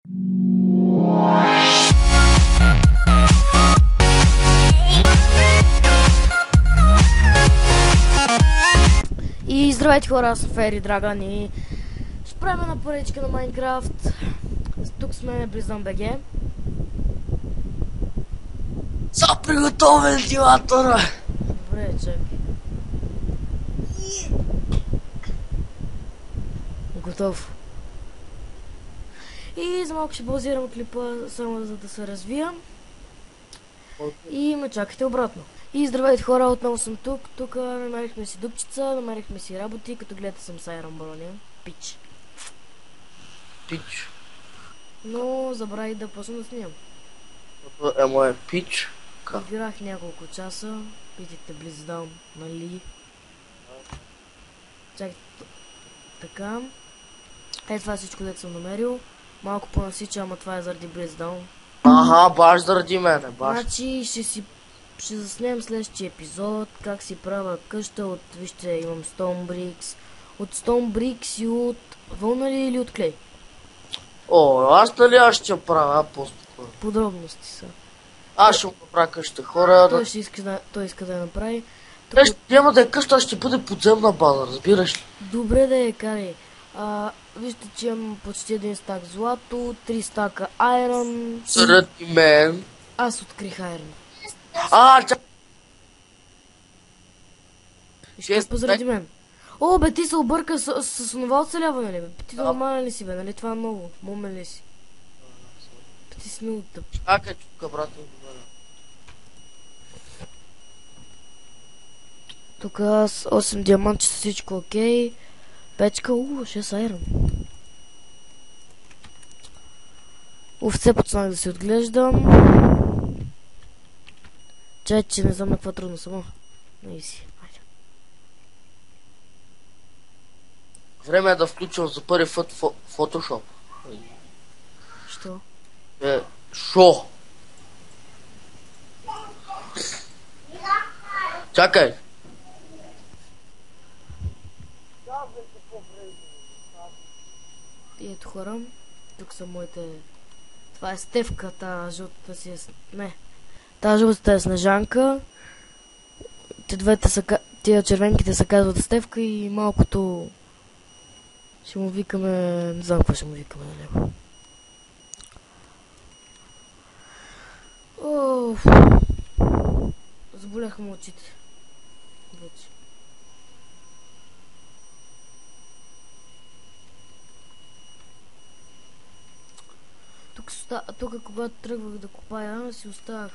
И здравейте хора, аз съм Фери Драган и ще правим една поредичка на Майнкрафт. Тук сме Близън БГ. За приготов вентилатора! Добре, чакай. Готов. И за малко ще базирам клипа, само за да се развия. И ме чакайте обратно. И здравейте хора, отново съм тук. Тук намерихме си дупчица, намерихме си работи, като гледате съм с Iron Броня. Пич. Пич. Но забравих да почна да снимам. Моя пич. Играх няколко часа. Питайте Близън, нали? Чакайте. Така. Това е всичко, дето съм намерил. Малко по-насича, ама това е заради Близън. Ага, баш заради мене, баш. Значи ще заснем следващия епизод, как си правя къща от, вижте, имам Stone Bricks. От Stone Bricks и от вълна ли или от клей? О, аз ще я правя по-спокойно. Подробности са. Аз ще му направя къща, хора. Той иска да я направи. Няма да е къща, ще бъде подземна база, разбираш ли? Добре да я карай. Вижте, че имам почти един стак злато, 3 стака айрон. Заради мен. Аз открих айрон. Изчезва заради мен. О, бе, ти се обърка с онова оцеляване, ли, бе? Ти нормален ли си, бе, нали? Това е много. Момен ли си? Ти си много тъп. Чакай, чука, брат, Тук с 8 диамантчета, всичко окей. Печка, 6 айрон. Все почнах да си отглеждам. Че не знам на какво трудно само. Найси. Време е да включвам за първи път фотошоп. Що? Шо? Чакай. И ето хора, тук са моите... Това е Стевка, тази жълтата си е... Не. Тази жълтата е Снежанка. Тия червенките се казват Стевка и малкото... Ще му викаме... Не знам какво ще му викаме на него. Оф. Заболяха му очите. Вече. Тук когато тръгвах да копая, си оставах.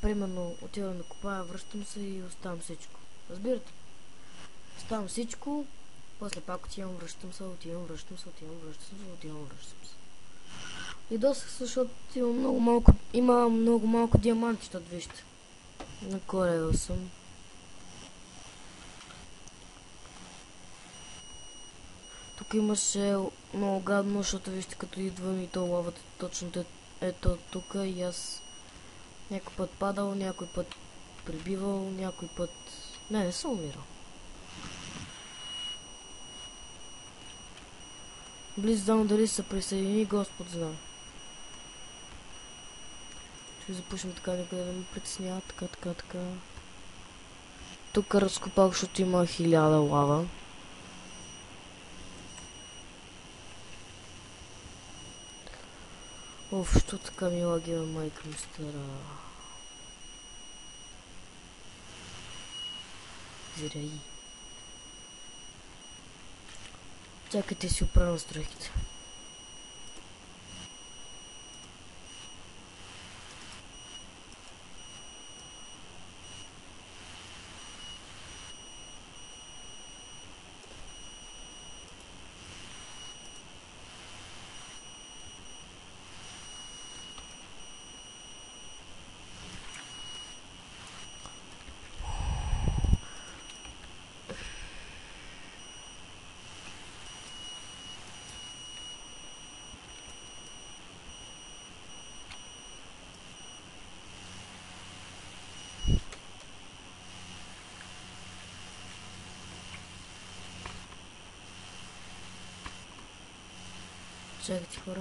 Примерно отивам да копая, връщам се и оставам всичко. Разбирате? Оставам всичко, после пак отивам, връщам се. И доста, защото има много малко диаманти, защото вижте. На кой съм. Тук имаше много гадно, защото вижте като идвам и то лавата точно ето тук и аз някой път падал, някой път прибивал, някой път... Не съм умирал. Близън дали се присъедини, Господ знае. Ще започнем така, никъде да ме притеснява, така. Тук разкопах, защото има 1000 лава. Що така ми лагива майка ми стара. Зирай. Чакайте си оправя настройките. Чакайте хора.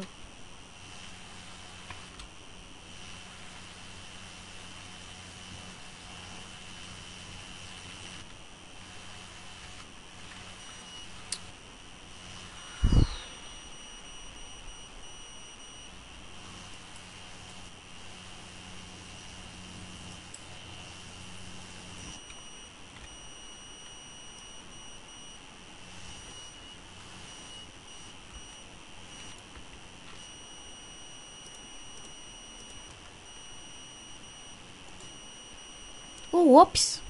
опис.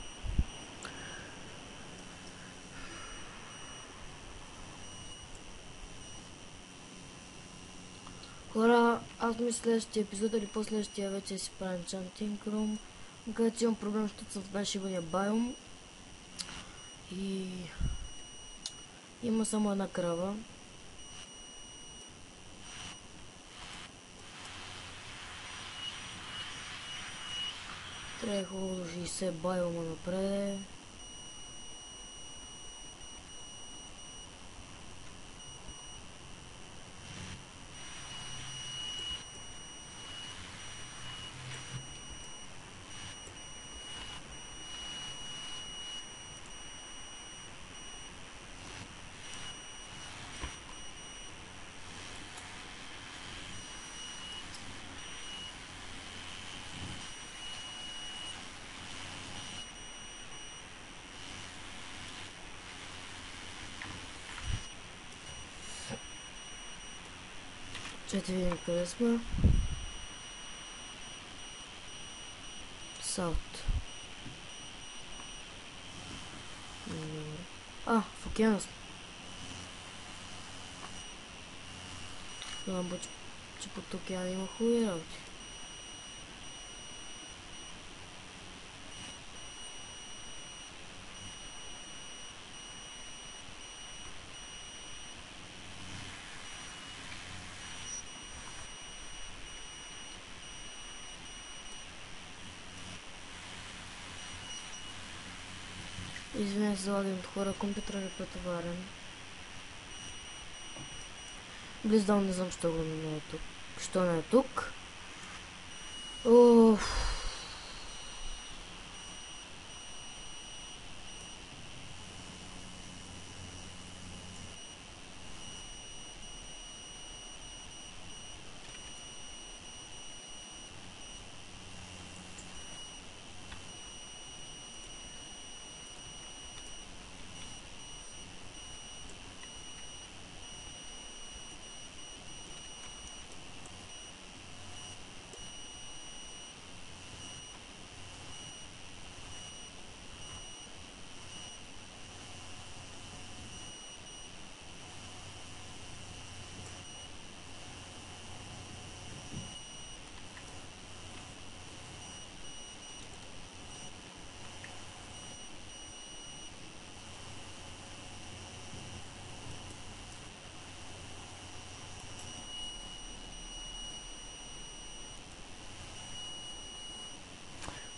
Хора, аз мисля следващия епизод или последващия вече си правим Enchanting Room. Където имам проблем, защото съм в най-шибания биом. И има само една крава. Трябва хубаво до 60 биома напред. Чайте видим къде сме. Саут. А, в океана сме. Знам, че под океана има хубави работи. Извинявай се за лагеното, хора, компютъра е претоварен. Близдаун не знам, що го не е тук. Що не е тук? Уф.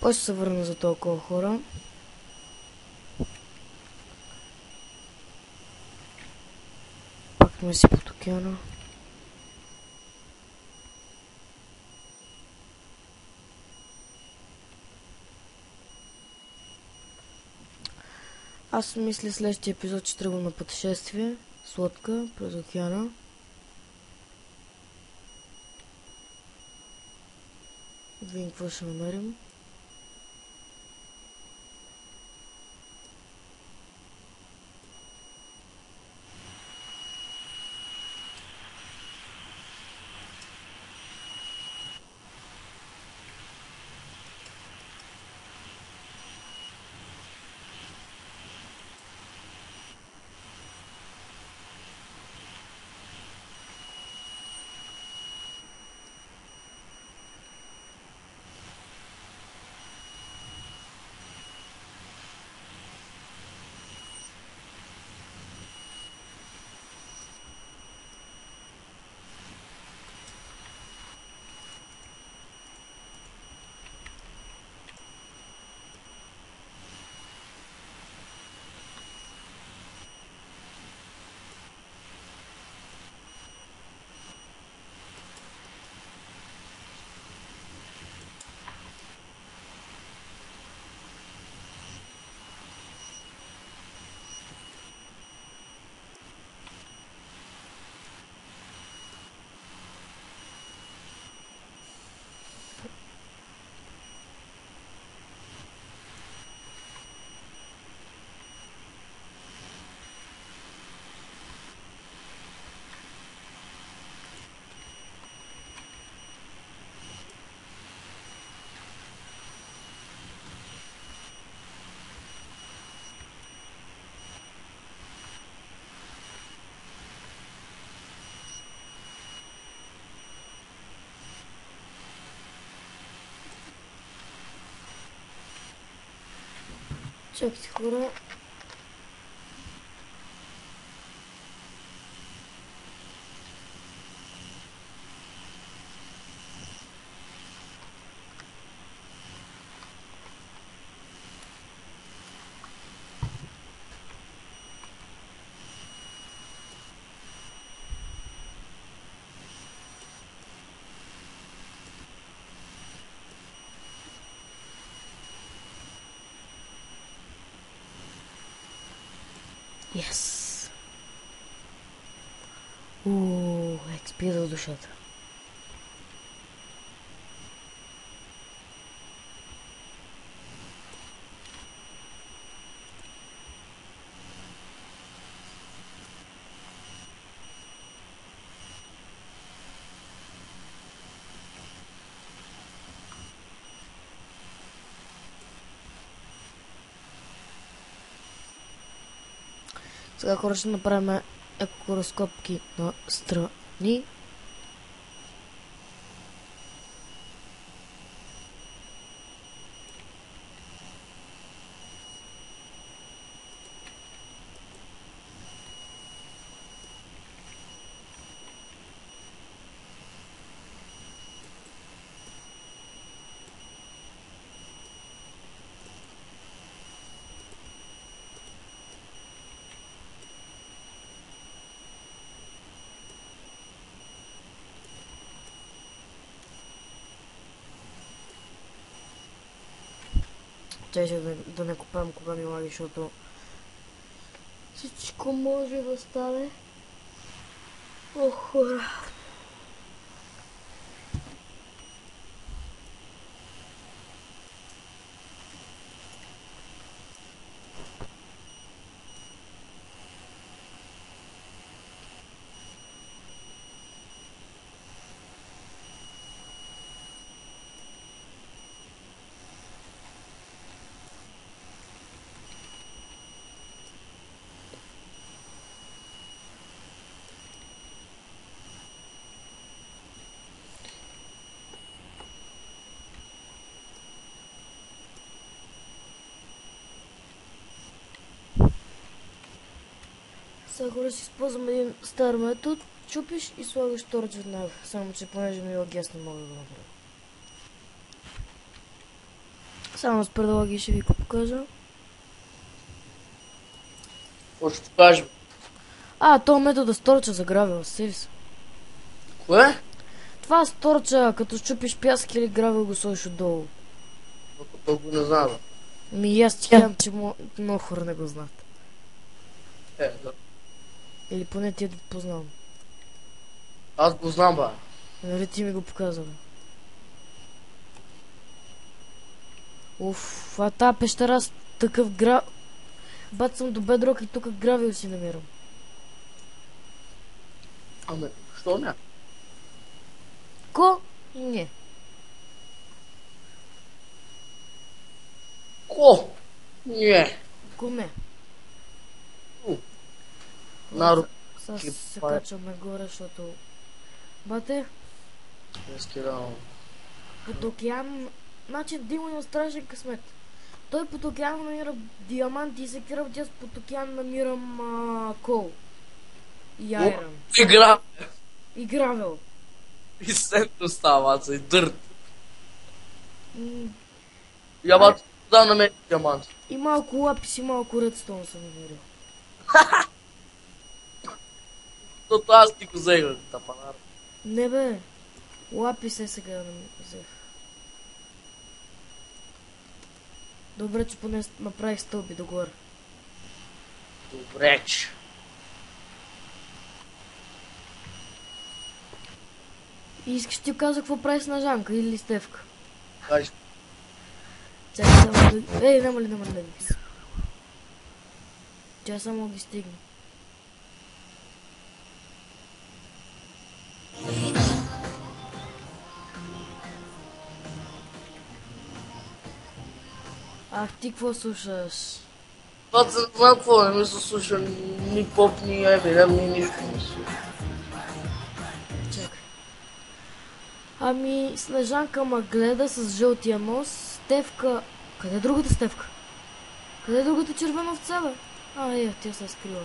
После се върна за толкова хора. Пак сме си под океана. Аз мисля следващия епизод ще тръгвам на пътешествие с лодка през океана. Да видим какво ще намерим. Чакайте, хора. Yes. XP за душата. Сега хора ще направим екоразкопки на страни. Чай да не купам кога ми лаги, защото всичко може да стане. Ох, хора. Сега хора си използвам един стар метод. Чупиш и слагаш торч веднага. Само че понеже ми лаги, аз не мога да го направя. Само с предлаги ще ви го покажа. Какво ще покажем? То метода с торча за гравел, сели се. Кое? Това с торча, като щупиш пясък или гравел го сложиш отдолу. То го не знам. И аз тягам, че много хора не го знаят. Да. Или поне ти да познавам. Аз го знам, ба. Нали ти ми го показва? Уф, тази пещера с такъв бацам до бедрок и тук гравил си намирам. Ами, що не? Не. Не. Не. Народ. Сега се качвам нагоре, защото... Бате, под океан... Значи Димо има страшен късмет. Той под океан намира диаманти и се кира, аз под океан намирам кол. И айрон. И гравел. И сето става, аз и дърт. Я да намери диамант. И малко лапис и малко редстоун съм намерил. Тото аз ти го взех, тапанар. Не бе, лапис е сега взех. Добре, че поне направих стълби догоре. Добре, че. И искаш ти каза какво прави снежанка или Стевка? Кажи. Чакай само да... Ей, няма ли да ги. Тя само ги стигне. Ах, ти какво слушаш? Това не знам какво, не ми се слуша ни поп, ни Eminem, ни нищо не слуша. Чакай. Ами, Снежанка ма гледа с жълтия нос. Стевка... Къде е другата Стевка? Къде е другата червена овца, бе? Тя се е скрила.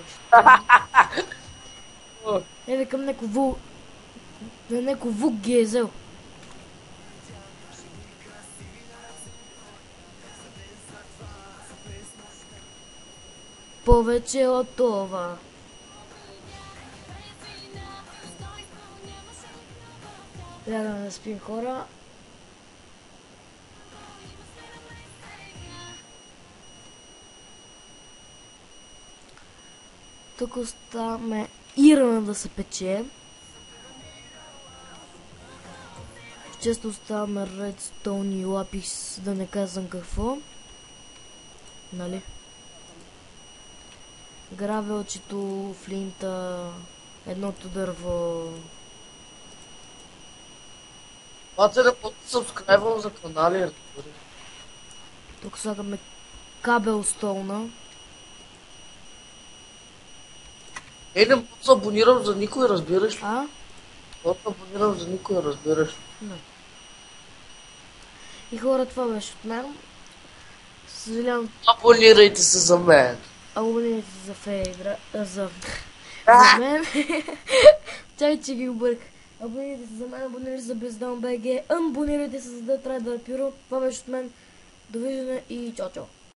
Викам неко вук ги е взел. Повече от това. Трябва да спим, хора. Тук оставаме Ирана да се пече. Често оставаме редстоун и лапис, да не казвам какво. Нали? Гравелчето, флинта, едното дърво. Бате да подсъбскрайбвам за канали, разбира. Тук слагаме кабелстоуна. Не мога да се абонирам за никой, разбираш ли? А? Не мога да се абонирам за никой, разбираш ли? Не. И хора, това беше от мен. Съжалявам, Абонирайте се за мен. абонирайте се за Фейдра. За мен. Чай, че ги обърках. Абонирайте се за мен, абонирайте се за BizDown.bg, абонирайте се за Death Rider Pyro. Това беше от мен. Довиждане и чао-чао.